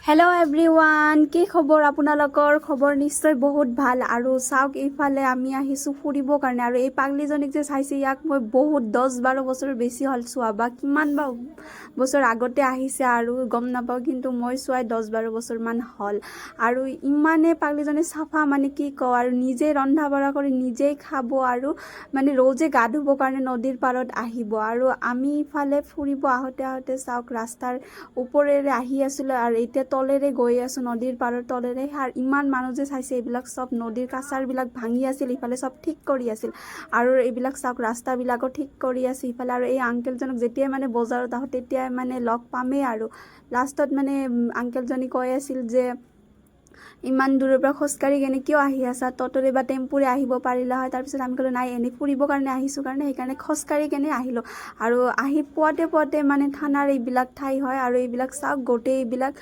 Hello' everyone, কি খবৰ আপোনালোকৰ? খবৰ নিশ্চয় বহুত ভাল। আৰু চাওক, এইফালে আমি আহিছোঁ ফুৰিবৰ কাৰণে। আৰু এই পাগলীজনীক যে চাইছে, ইয়াক মই বহুত 10-12 বছৰ বেছি হ'ল চোৱা, বা কিমান বা বছৰ আগতে আহিছে আৰু গম নাপাওঁ, কিন্তু মই চোৱাই 10-12 বছৰমান হ'ল। আৰু ইমানে পাগলীজনী চাফা, মানে কি কওঁ আৰু, নিজে ৰন্ধা বঢ়া কৰি নিজেই খাব, আৰু মানে ৰৌজে গা ধুবৰ কাৰণে নদীৰ পাৰত আহিব। আৰু আমি ইফালে ফুৰিব আহোঁতে চাওক, ৰাস্তাৰ ওপৰেৰে আহি আছিলোঁ, আৰু এতিয়া তলেৰে গৈ আছোঁ, নদীৰ পাৰৰ তলেৰে। আৰু ইমান মানুহ যে চাইছে, এইবিলাক চব নদীৰ কাছাৰবিলাক ভাঙি আছিল, ইফালে চব ঠিক কৰি আছিল। আৰু এইবিলাক চাওক, ৰাস্তাবিলাকো ঠিক কৰি আছে ইফালে। আৰু এই আংকেলজনক যেতিয়াই মানে বজাৰত আহোঁ, তেতিয়াই মানে লগ পামেই। আৰু লাষ্টত মানে আংকেলজনী কৈ আছিল যে, ইমান দূৰৰ পৰা খোজকাঢ়ি কেনে কিয় আহি আছা, ট'টৰে বা টেম্পুৰে আহিব পাৰিলা হয়। তাৰপিছত আমি ক'লোঁ, নাই, এনেই ফুৰিবৰ কাৰণে আহিছোঁ কাৰণে, সেইকাৰণে খোজকাঢ়ি কেনে আহিলোঁ। আৰু আহি পোৱাতে মানে থানাৰ এইবিলাক ঠাই হয়। আৰু এইবিলাক চাওক, গোটেই এইবিলাক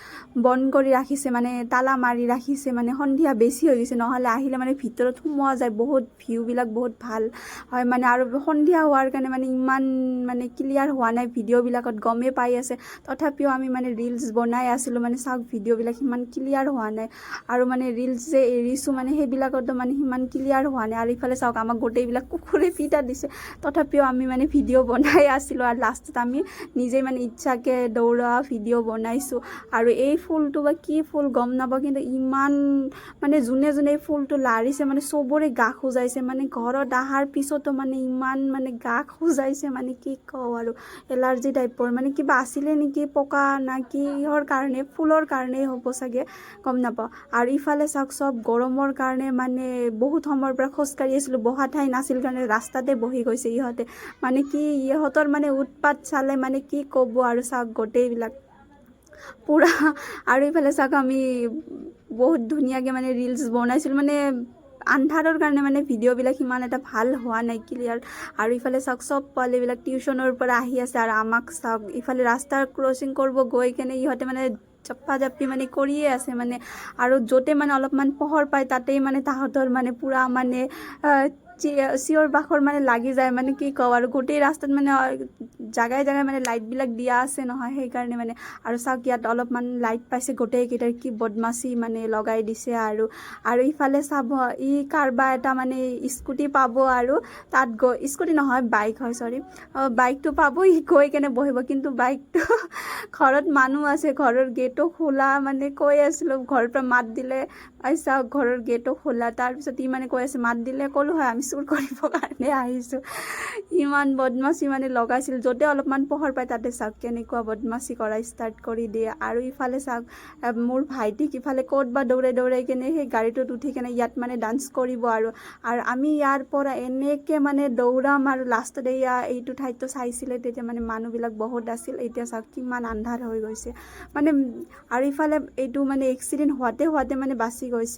বন্ধ কৰি ৰাখিছে, মানে তালা মাৰি ৰাখিছে, মানে সন্ধিয়া বেছি হৈ গৈছে, নহ'লে আহিলে মানে ভিতৰত সোমোৱা যায়, বহুত ভিউবিলাক বহুত ভাল হয় মানে। আৰু সন্ধিয়া হোৱাৰ কাৰণে মানে ইমান মানে ক্লিয়াৰ হোৱা নাই ভিডিঅ'বিলাকত, গমেই পাই আছে। তথাপিও আমি মানে ৰিলচ বনাই আছিলোঁ, মানে চাওক, ভিডিঅ'বিলাক সিমান ক্লিয়াৰ হোৱা নাই। আৰু মানে ৰিলচ যে এৰিছোঁ, মানে সেইবিলাকতো মানে সিমান ক্লিয়াৰ হোৱা নাই। আৰু ইফালে চাওক, আমাক গোটেইবিলাক কুকুৰে পিটা দিছে, তথাপিও আমি মানে ভিডিঅ' বনাই আছিলোঁ। আৰু লাষ্টত আমি নিজেই মানে ইচ্ছাকৈ দৌৰা ভিডিঅ' বনাইছোঁ। আৰু এই ফুলটো বা কি ফুল গম নাপাওঁ, কিন্তু ইমান মানে যোনে এই ফুলটো লাৰিছে, মানে চবৰে গা খোজাইছে। মানে ঘৰত অহাৰ পিছতো মানে ইমান মানে গা খোজাইছে, মানে কি কওঁ আৰু, এলাৰ্জি টাইপৰ। মানে কিবা আছিলে নেকি, পকা না কিহৰ কাৰণে, ফুলৰ কাৰণেই হ'ব চাগে, গম নাপাওঁ। আৰু ইফালে চাওক, চব গৰমৰ কাৰণে মানে বহুত সময়ৰ পৰা খোজকাঢ়ি আছিলোঁ, বহা ঠাই নাছিল কাৰণে ৰাস্তাতে বহি গৈছে ইহঁতে। মানে কি, ইহঁতৰ মানে উৎপাত চালে মানে কি ক'ব। আৰু চাওক, গোটেইবিলাক পুৰা। আৰু ইফালে চাওক, আমি বহুত ধুনীয়াকৈ মানে ৰিলচ বনাইছিলোঁ, মানে আন্ধাৰৰ কাৰণে মানে ভিডিঅ'বিলাক সিমান এটা ভাল হোৱা নাই, ক্লিয়াৰ। আৰু ইফালে চাওক, চব পোৱালিবিলাক টিউশ্যনৰ পৰা আহি আছে, আৰু আমাক চাওক, ইফালে ৰাস্তা ক্ৰচিং কৰিব গৈ কেনে ইহঁতে মানে জপ্পা জাপি মানে কৰিয়ে আছে মানে। আৰু য'তে মানে অলপমান পোহৰ পায়, তাতেই মানে তাহাঁতৰ মানে পূৰা মানে চিঞৰ বাখৰ মানে লাগি যায়, মানে কি কওঁ আৰু। গোটেই ৰাস্তাত মানে জাগাই মানে লাইটবিলাক দিয়া আছে নহয়, সেইকাৰণে মানে। আৰু চাওক, ইয়াত অলপমান লাইট পাইছে, গোটেইকেইটাৰ কি বদমাচি মানে লগাই দিছে। আৰু ইফালে চাব, কাৰোবাৰ এটা মানে স্কুটি পাব, আৰু তাত স্কুটি নহয়, বাইক হয়, চৰি, বাইকটো পাব, গৈ কেনে বহিব। কিন্তু বাইকটো ঘৰত মানুহ আছে, ঘৰৰ গেটো খোলা, মানে কৈ আছিলোঁ, ঘৰৰ পৰা মাত দিলে, চাওক, ঘৰৰ গেটো খোলা। তাৰপিছত মানে কৈ আছে, মাত দিলে ক'লোঁ হয়, আমি চুৰ কৰিবৰ কাৰণে আহিছোঁ। ইমান বদমাচি মানে লগাইছিল, য'তে অলপমান পোহৰ পায় তাতে চাওক কেনেকুৱা বদমাচি কৰা ষ্টাৰ্ট কৰি দিয়ে। আৰু ইফালে চাওক, মোৰ ভাইটিক ইফালে ক'ত বা দৌৰাই কেনে সেই গাড়ীটোত উঠি কেনে ইয়াত মানে ডান্স কৰিব। আৰু আমি ইয়াৰ পৰা এনেকৈ মানে দৌৰাম, আৰু লাষ্টত এইটো ঠাইতো চাইছিলে, তেতিয়া মানে মানুহবিলাক বহুত আছিল। এতিয়া চাওক, কিমান আন্ধাৰ হৈ গৈছে মানে। আৰু ইফালে এইটো মানে এক্সিডেণ্ট হোৱাতে মানে বাচি গৈছে।